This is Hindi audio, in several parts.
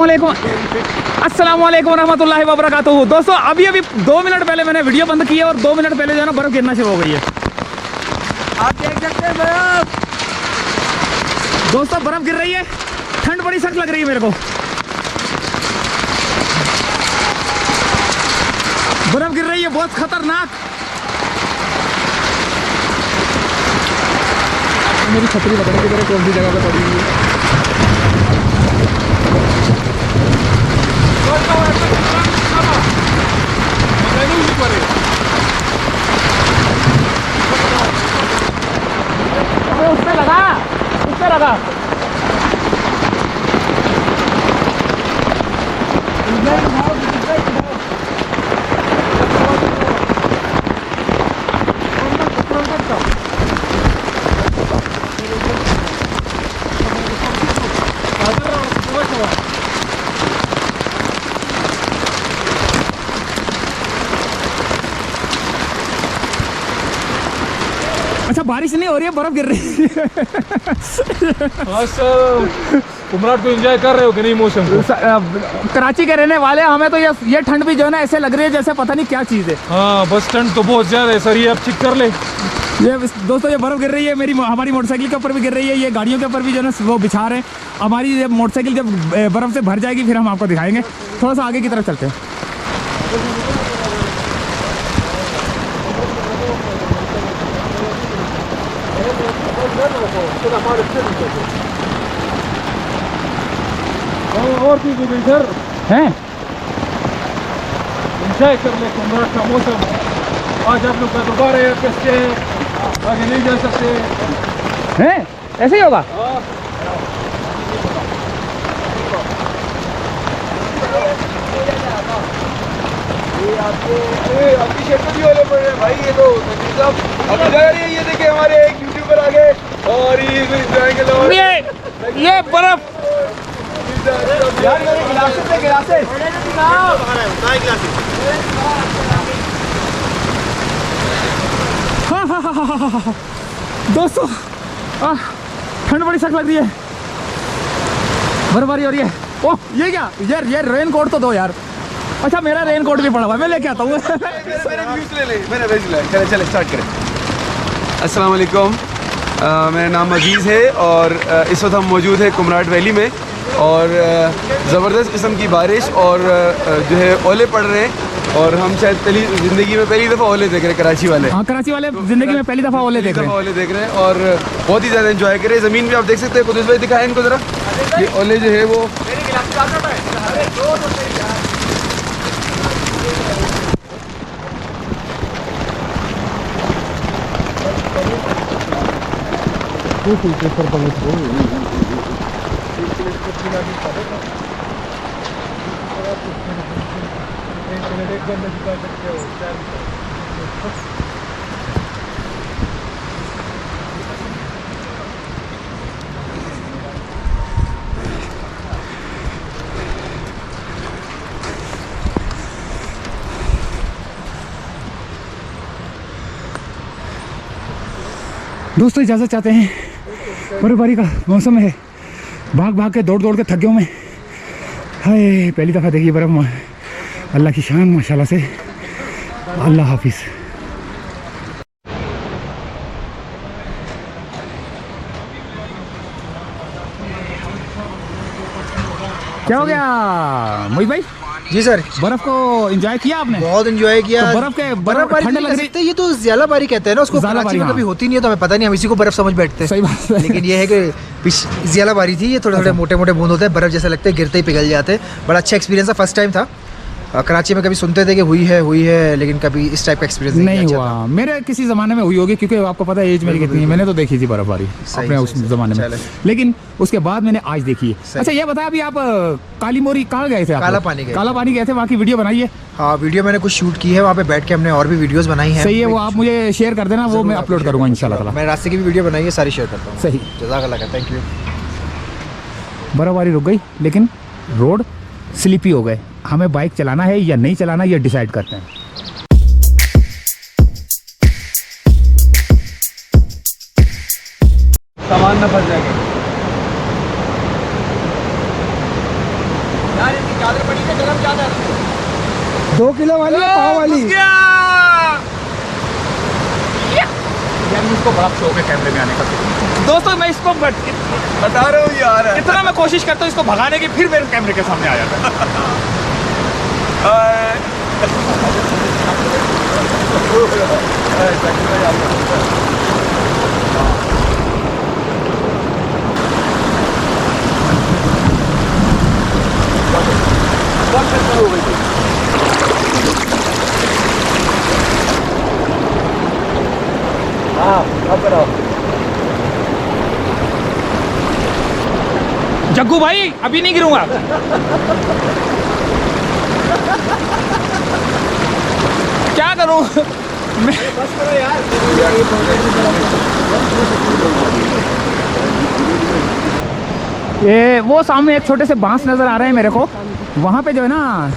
अस्सलाम वालेकुम रहमतुल्लाहि व बरकातुहू। दोस्तों अभी 2 मिनट पहले मैंने वीडियो बंद की है और 2 मिनट पहले जो है ना बर्फ गिरना शुरू हो गई है। आप देख सकते हैं बर्फ। दोस्तों बर्फ गिर रही है, ठंड बड़ी सख्त लग रही है मेरे को। बर्फ गिर रही है बहुत खतरनाक। मेरी छतरी बताने की कौन सी जगह पे पड़ी हुई है। उससे लगा। अच्छा बारिश नहीं हो रही है, बर्फ गिर रही है। कुमराट को एंजॉय कर रहे हो कि नहीं मौसम को? कराची के रहने वाले हमें तो ये ठंड भी जो है ना ऐसे लग रही है जैसे पता नहीं क्या चीज़ है। हाँ बस ठंड तो बहुत ज़्यादा है सर, ये अब चेक कर ले। ये दोस्तों ये बर्फ़ गिर रही है, हमारी मोटरसाइकिल के ऊपर भी गिर रही है, ये गाड़ियों के ऊपर भी जो है ना वो बिछा रहे हैं। हमारी ये मोटरसाइकिल जब बर्फ़ से भर जाएगी फिर हम आपको दिखाएंगे। थोड़ा सा आगे की तरफ चलते हैं। और चीज़ भी इधर हैं एंजॉय कर ले कुमराट का मौसम। आज आप लोग का दोबारा है, कैसे आगे नहीं जा सकते हैं, ऐसे ही होगा। आपकी शेरपति वाले पड़ रहे हैं भाई। ये तो अब जा रही है, ये देखिए हमारे एक यूट्यूबर आ गए और ये बर्फ यार मेरे गिलासेस से गिलासेस हाँ। दोस्तों ठंड बड़ी सख्त लग रही है, बर्फबारी हो रही है। ओह ये क्या यार, ये रेन कोट तो दो यार। अच्छा मेरा रेन कोट भी पड़ा हुआ है, मैं लेके आता हूँ। चले स्टार्ट करें। अस्सलाम वालेकुम, मेरा नाम अजीज़ है और इस वक्त हम मौजूद है कुमराट वैली में और ज़बरदस्त किस्म की बारिश और जो है ओले पड़ रहे हैं और हम शायद ज़िंदगी में पहली दफ़ा ओले देख रहे हैं कराची वाले। हाँ कराची वाले ज़िंदगी में पहली दफ़ा ओले देख रहे हैं और बहुत ही ज़्यादा एंजॉय कर रहे हैं। ज़मीन पे आप देख सकते हैं, कुदूस भाई दिखाएं इनको ज़रा। ये ओले जो है वो दोस्तों इजाज़त चाहते हैं, बर्फबारी का मौसम है, भाग भाग के दौड़ के थक गए मैं। हाय पहली दफ़ा देखी बर्फ। अल्लाह की शान माशाल्लाह से। अल्लाह हाफिज़। क्या हो गया मोहित भाई? जी सर, बर्फ को एंजॉय किया आपने? बहुत एंजॉय किया। तो बर्फ ठंड लग रही है। ये तो ज़्यालाबारी कहते हैं ना उसको, कराची में कभी होती नहीं है तो हमें पता नहीं, हम इसी को बर्फ समझ बैठते हैं। सही बात है। लेकिन ये है कि ज़्यालाबारी थी, ये थोड़े मोटे बूंद होते हैं, बर्फ जैसे लगते हैं, गिरते ही पिघल जाते हैं। बड़ा अच्छा एक्सपीरियंस था, फर्स्ट टाइम था। कराची में कभी सुनते थे कि हुई है, लेकिन कभी इस टाइप का एक्सपीरियंस नहीं हुआ। मेरे किसी ज़माने में हुई होगी, क्योंकि आपको पता है एज मेरी कितनी है। मैंने तो देखी थी बर्फबारी अपने उस ज़माने में, लेकिन उसके बाद मैंने आज देखी है। अच्छा ये बताया, अभी आप काली मोरी कहाँ गए थे? काला पानी गए थे, वहाँ की वीडियो बनाइए। हाँ वीडियो मैंने कुछ शूट की है वहाँ पे बैठ के, हमने और भी वीडियोस बनाई हैं। सही है, वो आप मुझे शेयर कर देना, वो मैं अपलोड करूँगा इंशाल्लाह। मैं रास्ते की भी वीडियो बनाई है, सारी शेयर करता हूँ। सही, जज़ाकल्लाह, थैंक यू। बर्फबारी रुक गई, लेकिन रोड स्लिपी हो गए। हमें बाइक चलाना है या नहीं चलाना, ये डिसाइड करते हैं। सामान न फंस जाएगा। यार इनकी चादर पड़ी है गरम चादर 2 किलो वाली है, पाव वाली। यार इसको बड़ा शौक है कैमरे में आने का। दोस्तों मैं इसको बता रहा हूँ यार। इतना मैं कोशिश करता हूँ इसको भगाने की, फिर मेरे कैमरे के सामने आ जाता जग्गू भाई अभी नहीं गिरूंगा। क्या करूं मैं? ये वो सामने एक छोटे से बांस नज़र आ रहे हैं मेरे को, वहाँ पे जो है ना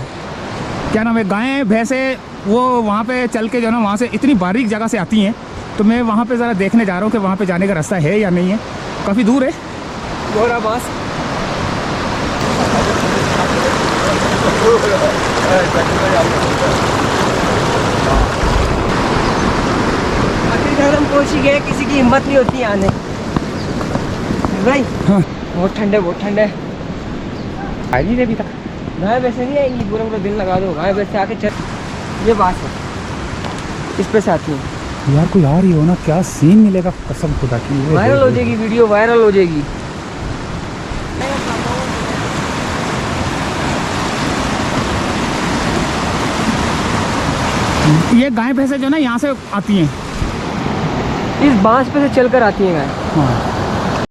क्या नाम है, गायें भैंसे वो वहाँ पे चल के जो है ना वहाँ से इतनी बारीक जगह से आती हैं, तो मैं वहाँ पे ज़रा देखने जा रहा हूँ कि वहाँ पे जाने का रास्ता है या नहीं है। काफ़ी दूर है। गोरा बांस हम पहुंच ही गए, किसी की हिम्मत नहीं होती आने भाई। हाँ। बहुत ठंडे बहुत ठंडे। आई नहीं अभी तक। गाय वैसे नहीं आएंगी, पूरा पूरा दिन लगा दो गाय वैसे आके चल। ये बात है, इस पे से आती है यार कोई आ रही हो ना, क्या सीन मिलेगा कसम खुदा की। वायरल हो जाएगी वीडियो, वायरल हो जाएगी। ये गाय भैंसे जो ना यहाँ से आती हैं। इस बांस पे से चलकर आती है गाय। हाँ